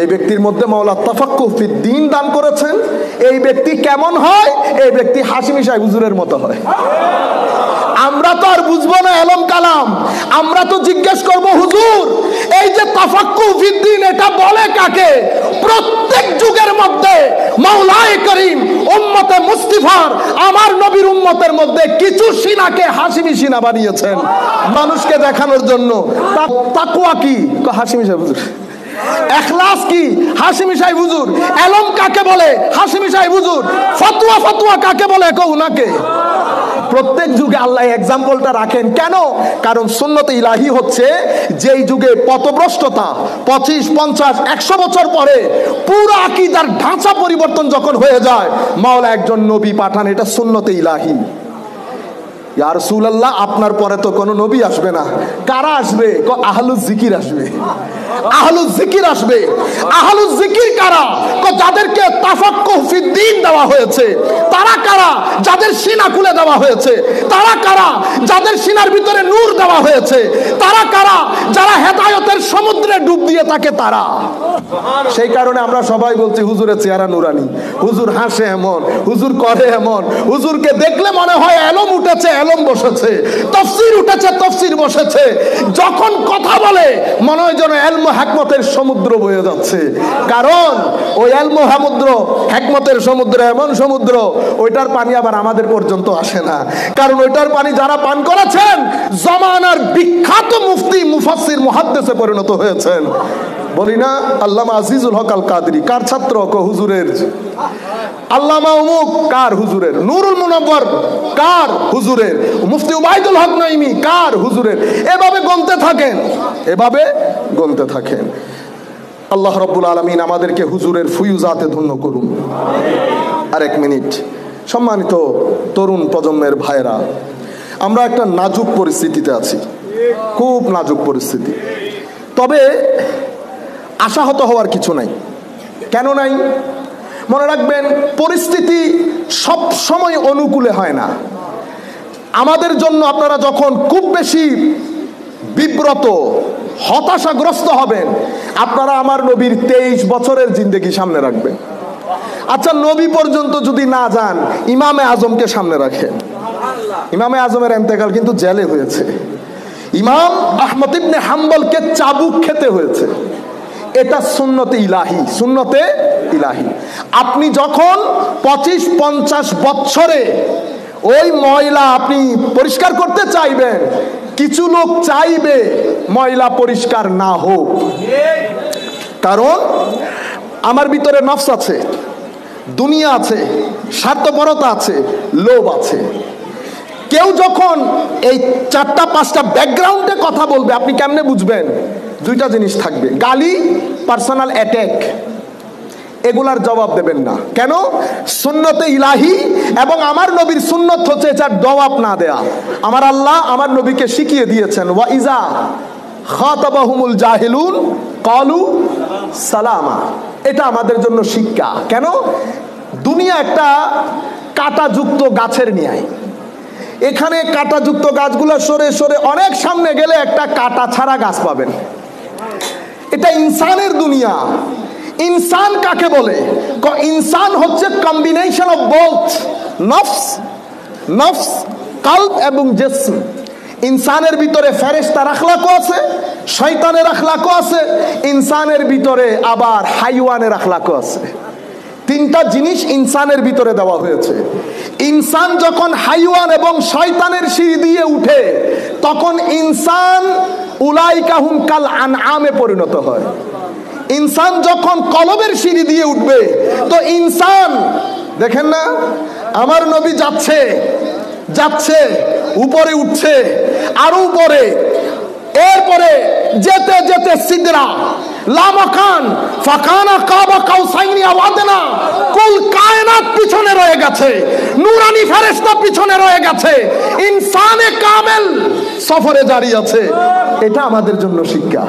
যে ব্যক্তির মধ্যে মাওলা তাফাক্কুহ ফিদ্দীন দান করেছেন, এই ব্যক্তি কেমন হয়? এই ব্যক্তি হাশিমি সাহেব হুজুরের মতো হয়। আমরা তো আর বুঝবো না এলম কালাম, আমরা তো জিজ্ঞেস করব, হুজুর এই যে তাফাক্কুহ ফিদ্দীন এটা বলে কাকে? প্রত্যেক যুগের মধ্যে মাওলায়ে করিম উম্মতে মুস্তাফার আমার নবীর উম্মতের মধ্যে কিছু সিনাকে হাশিমি সিনা বানিয়েছেন মানুষকে দেখানোর জন্য। তাকওয়া কি? হাশিমি সাহেব হুজুর। ইখলাস কি? হাশিমি সাহেব হুজুর। এলম কাকে বলে? হাশিমি সাহেব হুজুর। ফতোয়া কাকে বলে? উনাকে। প্রত্যেক যুগে আল্লাহ এক্সাম্পলটা রাখেন কেন? কারণ সুন্নতে ইলাহি হচ্ছে যেই যুগে পথভ্রষ্টতা 25, 50, 100 বছর পরে পুরো আকীদার ঢাঁচা পরিবর্তন যখন হয়ে যায়, মাওলা একজন নবী পাঠান, এটা সুন্নতে ইলাহি। ইয়া রাসূলুল্লাহ, আপনার পরে তো কোনো নবী আসবে না। কারা আসবে? আহলুজ জিকির আসবে। আহলুজ জিকির আসবে। আহলুজ জিকির কারা? যাদেরকে তাফাক্কুহ ফিদ্দীন দেওয়া হয়েছে। তারা কারা? যাদের সিনা খুলে দেওয়া হয়েছে। তারা কারা? যাদের সিনার ভিতরে নূর দেওয়া হয়েছে। তারা কারা? যারা হেদায়েতের সমুদ্রে ডুব দিয়ে থাকে তারা। সেই কারণে আমরা সবাই বলছি হুজুরের চেহারা নুরানি, হুজুর হাসে এমন, হুজুর করে এমন, হুজুরকে দেখলে মনে হয় এলম উঠেছে, এলম বসেছে, তাফসীর উঠেছে, তাফসীর বসেছে। যখন কথা বলে মনে হয় যেন ইলম হিকমতের সমুদ্র বয়ে যাচ্ছে। কারণ ওই ইলম হিকমতের সমুদ্র এমন সমুদ্র, ওইটার পানি আবার আমাদের পর্যন্ত আসে না। কারণ ওইটার পানি যারা পান করেছেন জামানার বিখ্যাত মুফতি, মুফাসসির, মুহাদ্দিসে পরিণত হয়েছেন। বলি না আল্লামা আজিজুল হক আল কাদরি কার ছাত্র? হুজুরের। আল্লামা অমুক কার? হুজুরের। নুরুল মুনাওয়ার কার? হুজুরের। মুফতি উবাইদুল হক নাইমি কার? হুজুরের। এভাবে গুনতে থাকেন, এভাবে গুনতে থাকেন। আল্লাহ রাব্বুল আলামিন আমাদেরকে হুজুরের ফুয়ুজাতে ধন্য করুন। আর এক মিনিট, সম্মানিত তরুণ প্রজন্মের ভাইরা, আমরা একটা নাজুক পরিস্থিতিতে আছি, খুব নাজুক পরিস্থিতি। তবে আশাহত হওয়ার কিছু নাই। কেন নাই? মনে রাখবেন, পরিস্থিতি সব সময় অনুকূলে হয় না। আমাদের জন্য আপনারা যখন খুব বেশি বিব্রত, হতাশাগ্রস্ত হবেন, আপনারা আমার নবীর 23 বছরের জিন্দেগি সামনে রাখবেন। আচ্ছা, নবী পর্যন্ত যদি না যান, ইমামে আজমকে সামনে রাখেন। ইমামে আজমের ইন্তেকাল কিন্তু জেলে হয়েছে। ইমাম আহমদ ইবনে হাম্বলকে চাবুক খেতে হয়েছে। এটা সুন্নতে ইলাহি, সুন্নতে ইলাহি। আপনি যখন 25-50 বছরে ওই ময়লা আপনি পরিষ্কার করতে চাইবেন, কিছু লোক চাইবে ময়লা পরিষ্কার না হোক। কারণ আমার ভিতরে নফস আছে, দুনিয়া আছে, স্বার্থপরতা আছে, লোভ আছে। কেউ যখন এই 4-5টা ব্যাকগ্রাউন্ডে কথা বলবে, আপনি কেমনে বুঝবেন? 2টা জিনিস থাকবে, গালি, পার্সোনাল অ্যাটাক। এগুলার জবাব দেবেন না। কেন? সুন্নতে ইলাহি এবং আমার নবীর সুন্নত হচ্ছে এটার জবাব না দেয়া। আমার আল্লাহ আমার নবীকে শিখিয়ে দিয়েছেন, ওয়া ইজা খাতাবাহুমুল জাহিলুন ক্বালু সালামা। এটা আমাদের জন্য শিক্ষা। কেন? দুনিয়া একটা কাঁটাযুক্ত গাছের ন্যায়। এখানে কাঁটাযুক্ত গাছগুলো সরে সরে অনেক সামনে গেলে একটা কাঁটা ছাড়া গাছ পাবেন। এটা ইনসানের দুনিয়া। ইনসান কাকে বলে? ইনসান হচ্ছে কম্বিনেশন অফ বোথ নফস, কলব এবং জিসম। ইনসানের ভিতরে ফেরেশতার আখলাকও আছে, শয়তানের আখলাকও আছে, ইনসানের ভিতরে আবার হাইওয়ানের আখলাকও আছে। 3টা জিনিস ইনসানের ভিতরে দেওয়া হয়েছে। ইনসান যখন হাইওয়ান এবং শয়তানের সিঁড়ি দিয়ে উঠে, তখন ইনসান উলাইকা হুম কাল আনআমে পরিণত হয়। ইনসান যখন কলবের সিঁড়ি দিয়ে উঠবে, তো ইনসান দেখেন না, আমার নবী যাচ্ছে যাচ্ছে, উপরে উঠছে, আরো উপরে, এরপরে যেতে যেতে সিদরা লামাকান ফাকানা কাবা কাউসাইনি আও আদনা, কুল কায়নাত পিছনে রয়ে গেছে, নূরানি ফেরেশতা পিছনে রয়ে গেছে, ইনসানে কামেল সফরে জারি আছে। এটা আমাদের জন্য শিক্ষা।